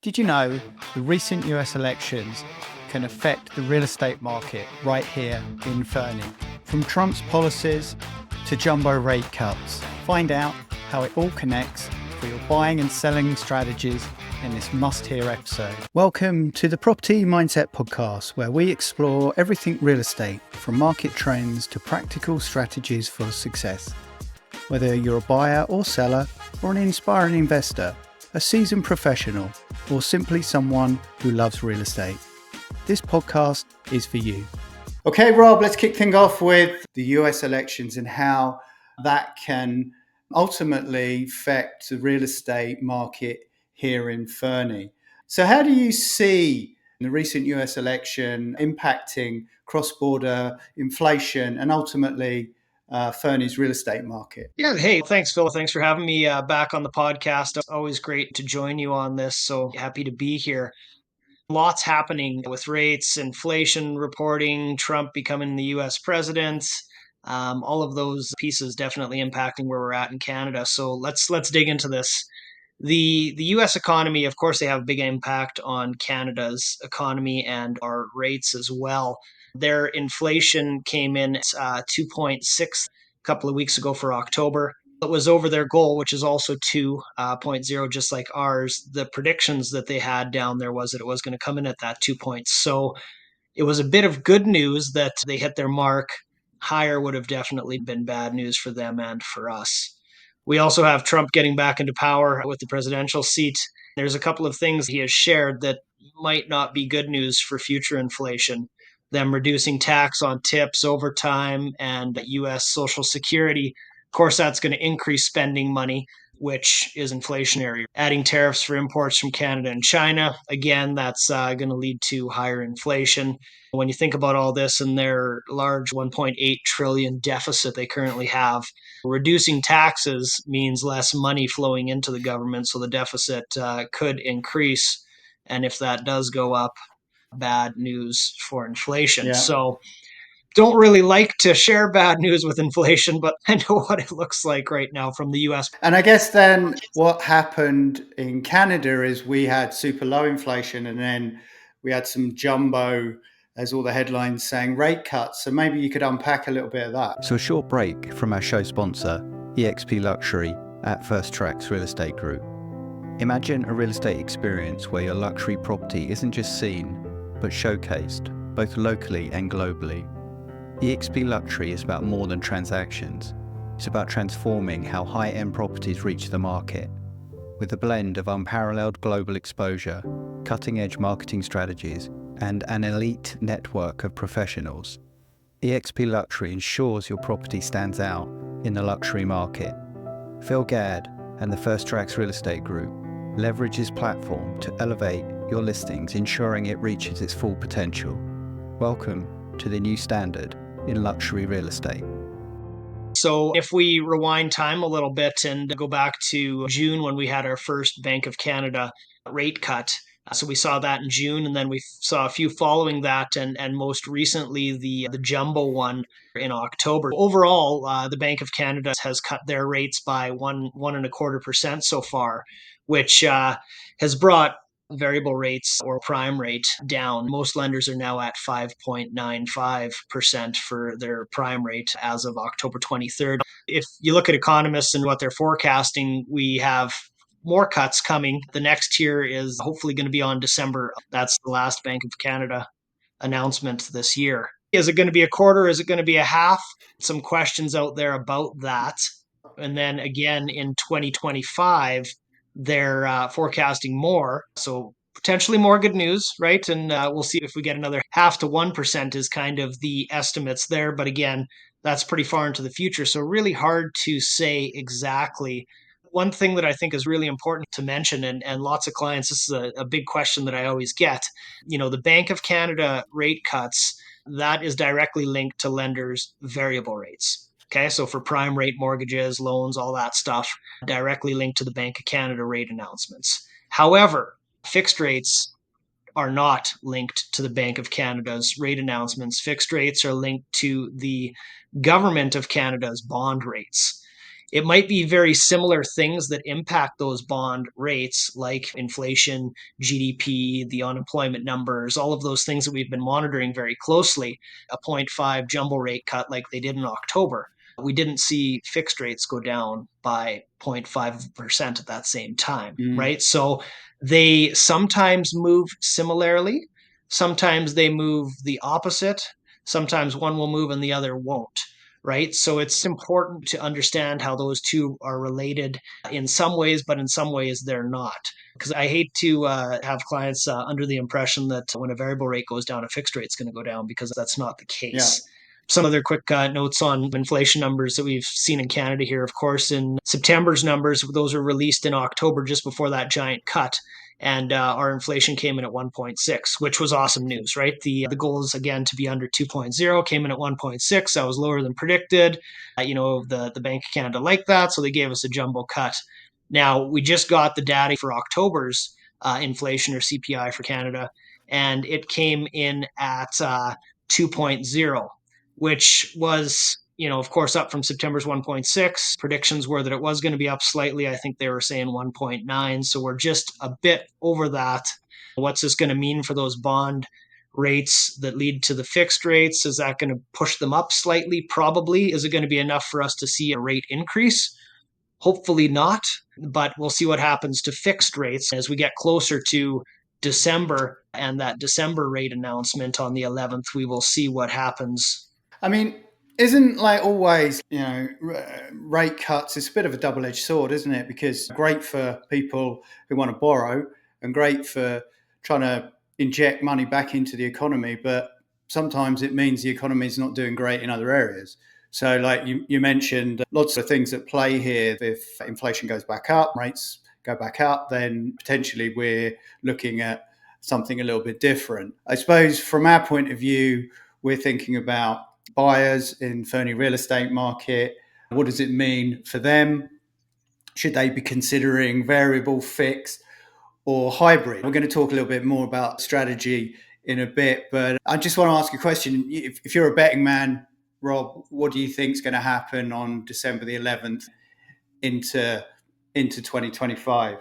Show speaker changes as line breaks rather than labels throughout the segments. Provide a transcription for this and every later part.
Did you know the recent US elections can affect the real estate market right here in Fernie? From Trump's policies to jumbo rate cuts, find out how it all connects for your buying and selling strategies in this must-hear episode. Welcome to the Property Mindset Podcast, where we explore everything real estate, from market trends to practical strategies for success. Whether you're a buyer or seller, or an inspiring investor, a seasoned professional, or simply someone who loves real estate, this podcast is for you. Okay, Rob, let's kick things off with the US elections and how that can ultimately affect the real estate market here in Fernie. So how do you see the recent US election impacting cross-border inflation and ultimately Fernie's real estate market?
Yeah. Hey, thanks, Phil. Thanks for having me back on the podcast. Always great to join you on this. So happy to be here. Lots happening with rates, inflation reporting, Trump becoming the US president. All of those pieces definitely impacting where we're at in Canada. So let's dig into this. The US economy, of course, they have a big impact on Canada's economy and our rates as well. Their inflation came in at 2.6 a couple of weeks ago for October. It was over their goal, which is also 2.0, just like ours. The predictions that they had down there was that it was going to come in at that 2 points. So it was a bit of good news that they hit their mark. Higher would have definitely been bad news for them and for us. We also have Trump getting back into power with the presidential seat. There's a couple of things he has shared that might not be good news for future inflation. Them reducing tax on tips, overtime, and US Social Security. Of course, that's going to increase spending money, which is inflationary. Adding tariffs for imports from Canada and China, again, that's going to lead to higher inflation. When you think about all this and their large 1.8 trillion deficit they currently have, reducing taxes means less money flowing into the government, so the deficit could increase. And if that does go up, bad news for inflation.
Yeah.
So don't really like to share bad news with inflation, but I know what it looks like right now from the US.
And I guess then what happened in Canada is we had super low inflation and then we had some jumbo, as all the headlines saying, rate cuts. So maybe you could unpack a little bit of that. So a short break from our show sponsor, EXP Luxury at First Tracks Real Estate Group. Imagine a real estate experience where your luxury property isn't just seen, but showcased, both locally and globally. EXP Luxury is about more than transactions. It's about transforming how high-end properties reach the market. With a blend of unparalleled global exposure, cutting-edge marketing strategies, and an elite network of professionals, EXP Luxury ensures your property stands out in the luxury market. Phil Gadd and the First Tracks Real Estate Group leverage his platform to elevate your listings, ensuring it reaches its full potential. Welcome to the new standard in luxury real estate.
So if we rewind time a little bit and go back to June when we had our first Bank of Canada rate cut. So we saw that in June, and then we saw a few following that, and most recently the jumbo one in October. Overall, the Bank of Canada has cut their rates by 1.25% so far, which has brought variable rates or prime rate down. Most lenders are now at 5.95% for their prime rate as of October 23rd. If you look at economists and what they're forecasting, we have more cuts coming. The next tier is hopefully going to be on December. That's the last Bank of Canada announcement this year. Is it going to be a quarter? Is it going to be a half? Some questions out there about that. And then again in 2025, they're forecasting more. So potentially more good news, right? And we'll see if we get another 0.5 to 1% is kind of the estimates there. But again, that's pretty far into the future. So really hard to say exactly. One thing that I think is really important to mention, and lots of clients, this is a big question that I always get, the Bank of Canada rate cuts, that is directly linked to lenders' variable rates. Okay, so for prime rate mortgages, loans, all that stuff, directly linked to the Bank of Canada rate announcements. However, fixed rates are not linked to the Bank of Canada's rate announcements. Fixed rates are linked to the Government of Canada's bond rates. It might be very similar things that impact those bond rates, like inflation, GDP, the unemployment numbers, all of those things that we've been monitoring very closely. A 0.5 jumbo rate cut like they did in October, we didn't see fixed rates go down by 0.5% at that same time,
Mm.
right? So they sometimes move similarly, sometimes they move the opposite, sometimes one will move and the other won't, right? So it's important to understand how those two are related in some ways, but in some ways they're not. Because I hate to have clients under the impression that when a variable rate goes down, a fixed rate is going to go down, because that's not the
Yeah.
case. Some other quick notes on inflation numbers that we've seen in Canada here. Of course, in September's numbers, those were released in October just before that giant cut. And our inflation came in at 1.6, which was awesome news, right? The goal is again to be under 2.0, came in at 1.6. That was lower than predicted. The Bank of Canada liked that, so they gave us a jumbo cut. Now, we just got the data for October's inflation, or CPI, for Canada, and it came in at 2.0, which was, of course, up from September's 1.6. Predictions were that it was going to be up slightly. I think they were saying 1.9. So we're just a bit over that. What's this going to mean for those bond rates that lead to the fixed rates? Is that going to push them up slightly? Probably. Is it going to be enough for us to see a rate increase? Hopefully not, but we'll see what happens to fixed rates as we get closer to December and that December rate announcement on the 11th. We will see what happens.
I mean, isn't like always, rate cuts, it's a bit of a double edged sword, isn't it? Because great for people who want to borrow and great for trying to inject money back into the economy. But sometimes it means the economy is not doing great in other areas. So, like you mentioned, lots of things at play here. If inflation goes back up, rates go back up, then potentially we're looking at something a little bit different. I suppose from our point of view, we're thinking about buyers in Fernie real estate market. What does it mean for them? Should they be considering variable, fixed, or hybrid? We're going to talk a little bit more about strategy in a bit, but I just want to ask a question. If you're a betting man, Rob, what do you think is going to happen on December the 11th into 2025?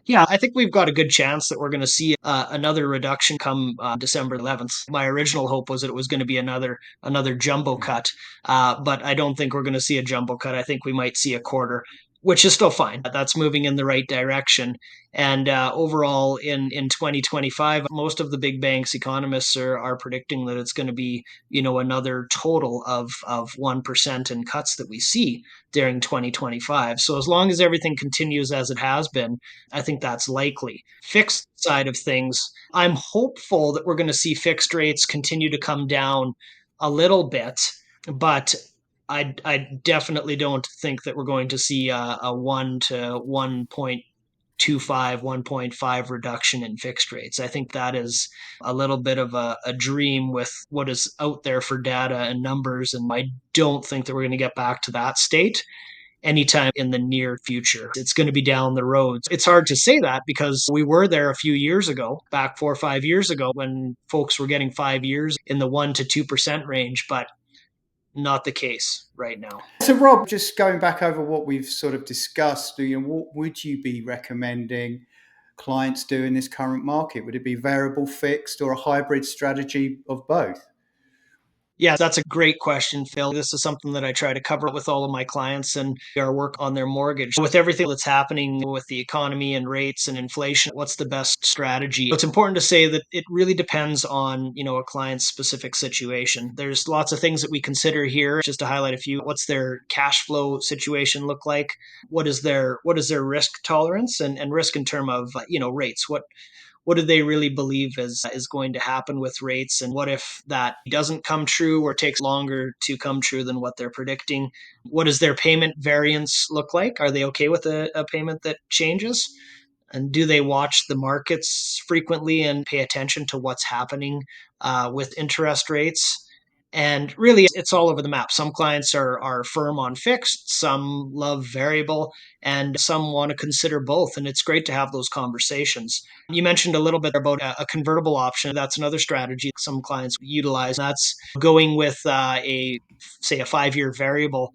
Yeah, I think we've got a good chance that we're going to see another reduction come December 11th. My original hope was that it was going to be another jumbo cut, but I don't think we're going to see a jumbo cut. I think we might see a quarter, which is still fine. That's moving in the right direction. And overall, in 2025, most of the big banks economists are predicting that it's going to be, another total of 1% in cuts that we see during 2025. So as long as everything continues as it has been, I think that's likely. Fixed side of things, I'm hopeful that we're going to see fixed rates continue to come down a little bit, but I definitely don't think that we're going to see a 1 to 1.25, 1.5 reduction in fixed rates. I think that is a little bit of a dream with what is out there for data and numbers, and I don't think that we're going to get back to that state anytime in the near future. It's going to be down the road. It's hard to say that because we were there a few years ago, back 4 or 5 years ago, when folks were getting 5 years in the 1 to 2% range, but not the case right now.
So, Rob, just going back over what we've sort of discussed, what would you be recommending clients do in this current market? Would it be variable, fixed, or a hybrid strategy of both?
Yeah, that's a great question, Phil. This is something that I try to cover with all of my clients and our work on their mortgage. With everything that's happening with the economy and rates and inflation, what's the best strategy? It's important to say that it really depends on, a client's specific situation. There's lots of things that we consider here, just to highlight a few. What's their cash flow situation look like? What is their risk tolerance and risk in terms of, rates? What do they really believe is going to happen with rates, and what if that doesn't come true or takes longer to come true than what they're predicting? What does their payment variance look like? Are they okay with a payment that changes? And do they watch the markets frequently and pay attention to what's happening with interest rates? And really, it's all over the map. Some clients are firm on fixed, some love variable, and some want to consider both. And it's great to have those conversations. You mentioned a little bit about a convertible option. That's another strategy some clients utilize. That's going with say a 5-year variable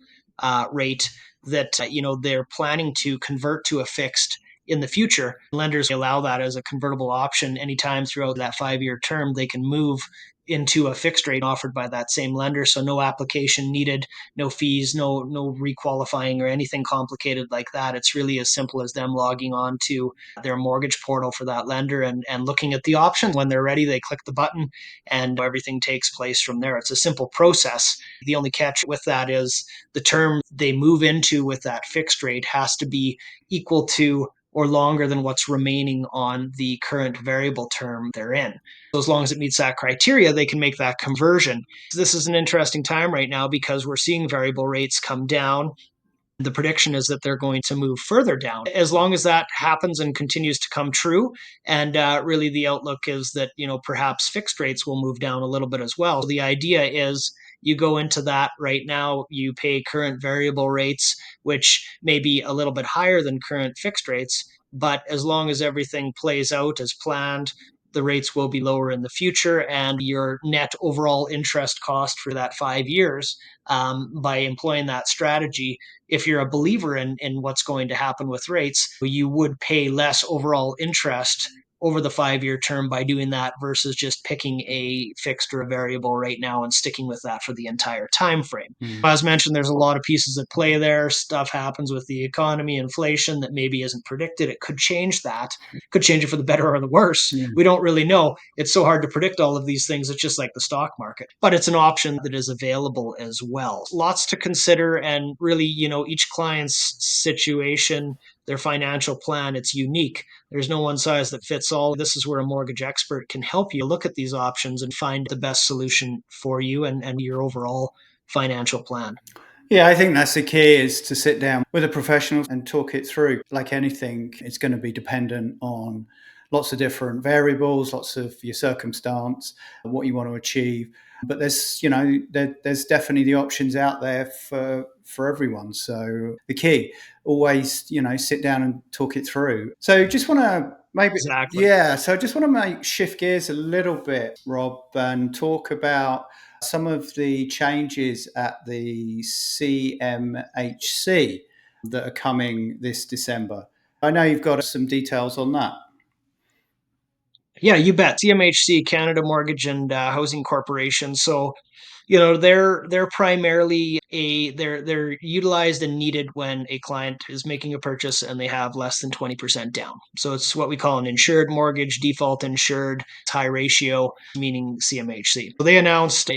rate that they're planning to convert to a fixed in the future. Lenders allow that as a convertible option anytime throughout that 5-year term. They can move into a fixed rate offered by that same lender, so no application needed, no fees, no requalifying or anything complicated like that. It's really as simple as them logging on to their mortgage portal for that lender and looking at the options. When they're ready, they click the button and everything takes place from there. It's a simple process. The only catch with that is the term they move into with that fixed rate has to be equal to or longer than what's remaining on the current variable term they're in. So as long as it meets that criteria, they can make that conversion. This is an interesting time right now because we're seeing variable rates come down. The prediction is that they're going to move further down. As long as that happens and continues to come true, and really the outlook is that perhaps fixed rates will move down a little bit as well. So the idea is you go into that right now, you pay current variable rates, which may be a little bit higher than current fixed rates, but as long as everything plays out as planned, the rates will be lower in the future, and your net overall interest cost for that 5 years, by employing that strategy, if you're a believer in what's going to happen with rates, you would pay less overall interest over the 5-year term by doing that versus just picking a fixed or a variable right now and sticking with that for the entire time frame. As mentioned, there's a lot of pieces at play there. Stuff happens with the economy, inflation that maybe isn't predicted. It could change that. Could change it for the better or the worse.
Yeah.
We don't really know. It's so hard to predict all of these things. It's just like the stock market, but it's an option that is available as well. Lots to consider, and really, each client's situation, their financial plan, it's unique. There's no one size that fits all. This is where a mortgage expert can help you look at these options and find the best solution for you and your overall financial plan.
Yeah, I think that's the key, is to sit down with a professional and talk it through. Like anything, it's going to be dependent on lots of different variables, lots of your circumstance, what you want to achieve. But there's definitely the options out there for everyone. So the key, always, sit down and talk it through. So just want to maybe,
Exactly.
yeah. So I just want to shift gears a little bit, Rob, and talk about some of the changes at the CMHC that are coming this December. I know you've got some details on that.
Yeah, you bet. CMHC, Canada Mortgage and Housing Corporation. So, they're primarily they're utilized and needed when a client is making a purchase and they have less than 20% down. So it's what we call an insured mortgage, default insured, high ratio, meaning CMHC. So they announced,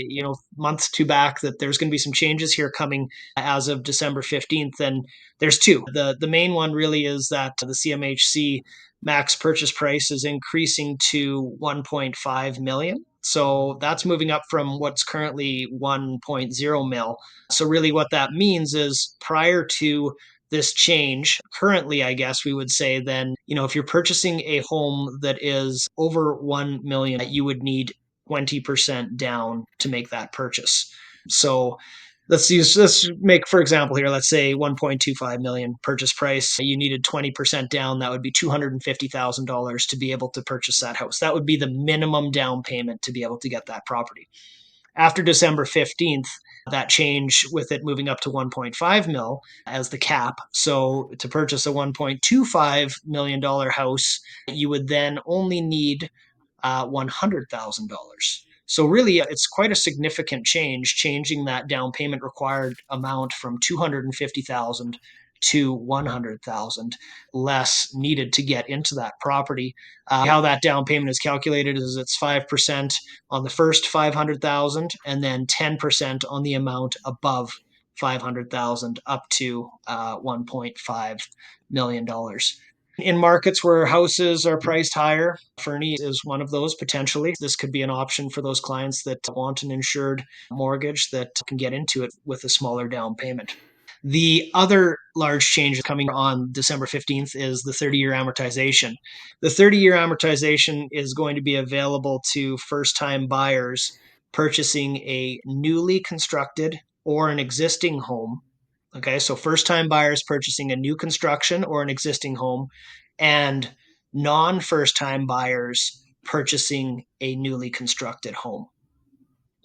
month to back that there's going to be some changes here coming as of December 15th, and there's two. The main one really is that the CMHC max purchase price is increasing to 1.5 million. So that's moving up from what's currently 1.0 mil. So really what that means is, prior to this change, currently, I guess we would say, then, if you're purchasing a home that is over 1 million, you would need 20% down to make that purchase. So let's make, for example, here, let's say 1.25 million purchase price. You needed 20% down. That would be $250,000 to be able to purchase that house. That would be the minimum down payment to be able to get that property. After December 15th, that change with it moving up to 1.5 mil as the cap. So to purchase a $1.25 million house, you would then only need $100,000. So really, it's quite a significant change, changing that down payment required amount from 250,000 to 100,000 less needed to get into that property. How that down payment is calculated is it's 5% on the first 500,000 and then 10% on the amount above 500,000 up to $1.5 million. In markets where houses are priced higher, Fernie is one of those potentially. This could be an option for those clients that want an insured mortgage that can get into it with a smaller down payment. The other large change coming on December 15th is the 30-year amortization. The 30-year amortization is going to be available to first-time buyers purchasing a newly constructed or an existing home. Okay, so first-time buyers purchasing a new construction or an existing home, and non-first-time buyers purchasing a newly constructed home.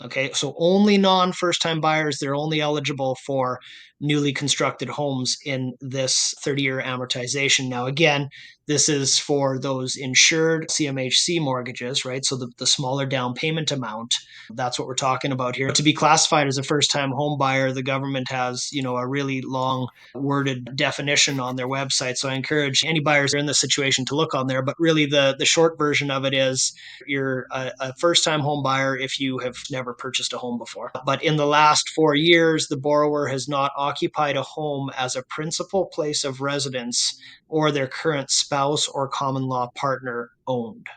Okay, so only non-first time buyers, they're only eligible for newly constructed homes in this 30-year amortization. Now, again, this is for those insured CMHC mortgages, right? So the smaller down payment amount, that's what we're talking about here. To be classified as a first-time home buyer, the government has, a really long worded definition on their website. So I encourage any buyers in this situation to look on there. But really, the short version of it is you're a first time home buyer if you have never purchased a home before. But in the last 4 years, the borrower has not occupied a home as a principal place of residence or their current spouse or common law partner owned.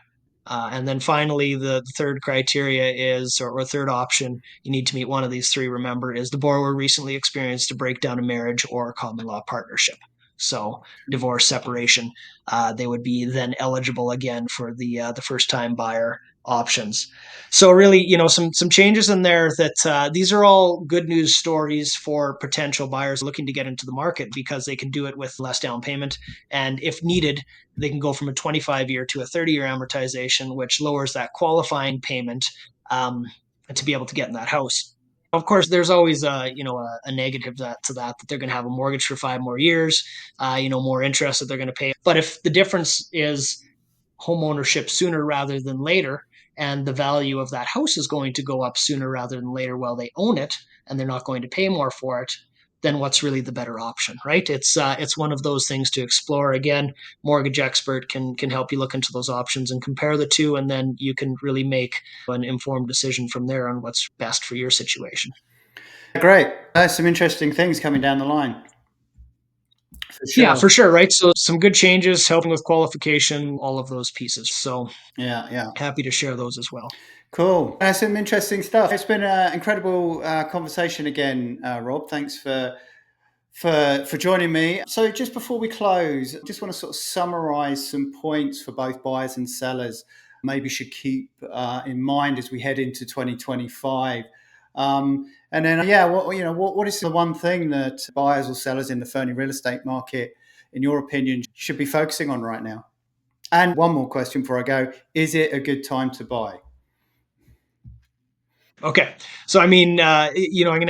And then finally, the third criteria is, or third option, you need to meet one of these three, remember, is the borrower recently experienced a breakdown of marriage or a common law partnership. So divorce, separation, they would be then eligible again for the first time buyer options. So really, some changes in there that these are all good news stories for potential buyers looking to get into the market because they can do it with less down payment. And if needed, they can go from a 25-year to a 30-year amortization, which lowers that qualifying payment to be able to get in that house. Of course, there's always a negative to that they're going to have a mortgage for 5 more years, more interest that they're going to pay. But if the difference is home ownership sooner rather than later, and the value of that house is going to go up sooner rather than later while they own it, and they're not going to pay more for it, then what's really the better option, right? It's one of those things to explore. Again, mortgage expert can help you look into those options and compare the two, and then you can really make an informed decision from there on what's best for your situation.
Great. There's some interesting things coming down the line for
Yeah,
sure.
for sure, right? So some good changes, helping with qualification, all of those pieces. So
Yeah, yeah.
happy to share those as well.
Cool. That's some interesting stuff. It's been an incredible conversation again, Rob. Thanks for joining me. So just before we close, I just want to sort of summarize some points for both buyers and sellers maybe should keep in mind as we head into 2025. And then, yeah, what is the one thing that buyers or sellers in the Fernie real estate market, in your opinion, should be focusing on right now? And one more question before I go: is it a good time to buy?
Okay. So, I can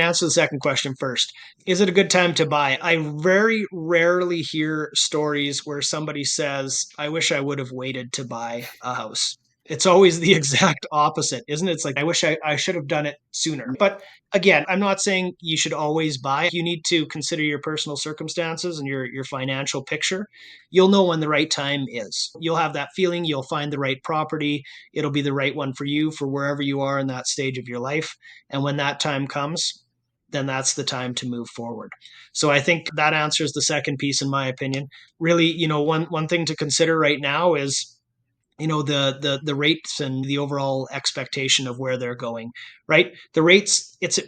answer the second question first. Is it a good time to buy? I very rarely hear stories where somebody says, I wish I would have waited to buy a house. It's always the exact opposite, isn't it? It's like, I wish I should have done it sooner. But again, I'm not saying you should always buy. You need to consider your personal circumstances and your financial picture. You'll know when the right time is. You'll have that feeling, you'll find the right property, it'll be the right one for you for wherever you are in that stage of your life. And when that time comes, then that's the time to move forward. So I think that answers the second piece, in my opinion. Really, one thing to consider right now is the rates and the overall expectation of where they're going, right? The rates, it's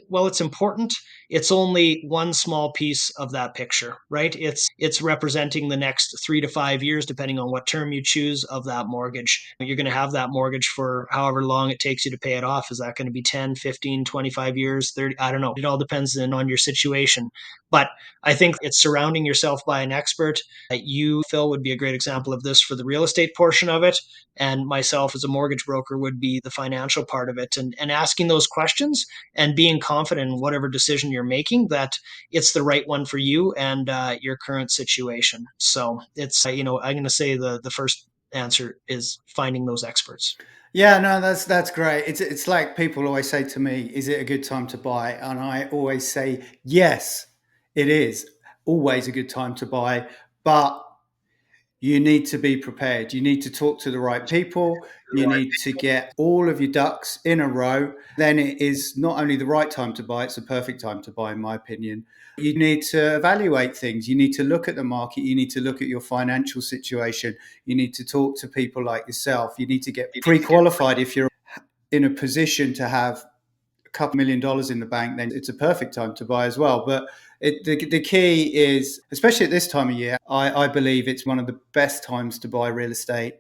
important, it's only one small piece of that picture, right? It's representing the next 3 to 5 years depending on what term you choose of that mortgage. You're going to have that mortgage for however long it takes you to pay it off. Is that going to be 10, 15, 25 years, 30? I don't know. It all depends then on your situation. But I think it's surrounding yourself by an expert. You, Phil, would be a great example of this for the real estate portion of it, and myself as a mortgage broker would be the financial part of it, and asking those questions and being confident in whatever decision you're making that it's the right one for you and your current situation. So it's I'm going to say the first answer is finding those experts.
Yeah, no, that's great. It's like people always say to me, "Is it a good time to buy?" And I always say, "Yes, it is always a good time to buy, but you need to be prepared. You need to talk to the right people. You need to get all of your ducks in a row. Then it is not only the right time to buy, it's the perfect time to buy, in my opinion. You need to evaluate things. You need to look at the market. You need to look at your financial situation. You need to talk to people like yourself. You need to get pre qualified if you're in a position to have a couple $1 million in the bank, then it's a perfect time to buy as well. But the key is, especially at this time of year, I believe it's one of the best times to buy real estate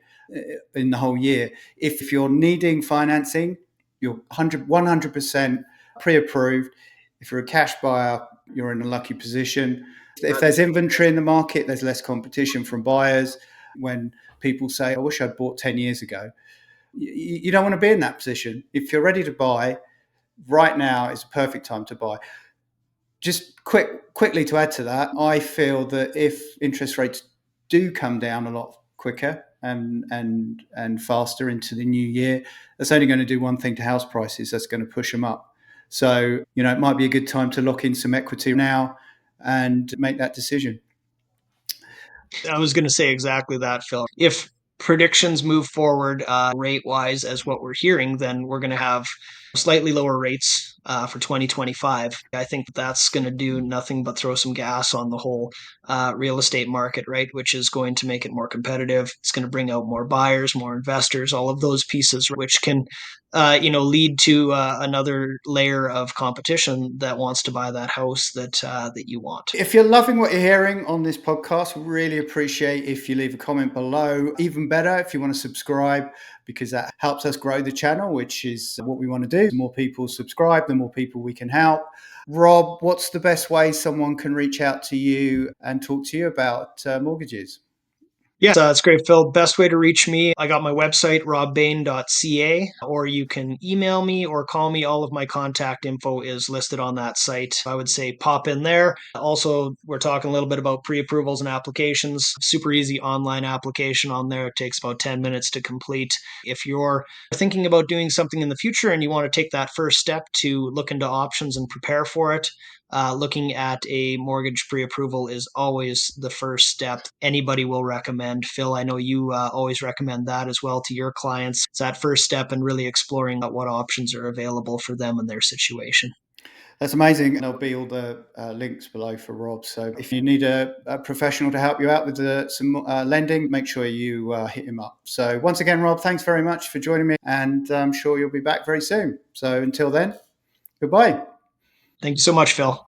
in the whole year. If you're needing financing, you're 100% pre-approved. If you're a cash buyer, you're in a lucky position. If there's inventory in the market, there's less competition from buyers. When people say, I wish I'd bought 10 years ago, you don't want to be in that position. If you're ready to buy, right now is a perfect time to buy. Just quickly to add to that, I feel that if interest rates do come down a lot quicker and faster into the new year, that's only going to do one thing to house prices. That's going to push them up. So, it might be a good time to lock in some equity now and make that decision.
I was going to say exactly that, Phil. If predictions move forward rate wise as what we're hearing, then we're going to have slightly lower rates for 2025. I think that's going to do nothing but throw some gas on the whole real estate market, right? Which is going to make it more competitive. It's going to bring out more buyers, more investors, all of those pieces, which can lead to another layer of competition that wants to buy that house that you want.
If you're loving what you're hearing on this podcast, really appreciate if you leave a comment below. Even better, if you want to subscribe, because that helps us grow the channel, which is what we want to do. The more people subscribe, the more people we can help. Rob, what's the best way someone can reach out to you and talk to you about mortgages?
Yeah, that's great, Phil. Best way to reach me, I got my website, robbain.ca, or you can email me or call me. All of my contact info is listed on that site. I would say pop in there. Also, we're talking a little bit about pre-approvals and applications. Super easy online application on there. It takes about 10 minutes to complete. If you're thinking about doing something in the future and you want to take that first step to look into options and prepare for it, looking at a mortgage pre-approval is always the first step anybody will recommend. Phil, I know you always recommend that as well to your clients. It's that first step and really exploring what options are available for them and their situation.
That's amazing. There'll be all the links below for Rob. So if you need a professional to help you out with some lending, make sure you hit him up. So once again, Rob, thanks very much for joining me, and I'm sure you'll be back very soon. So until then, goodbye.
Thank you so much, Phil.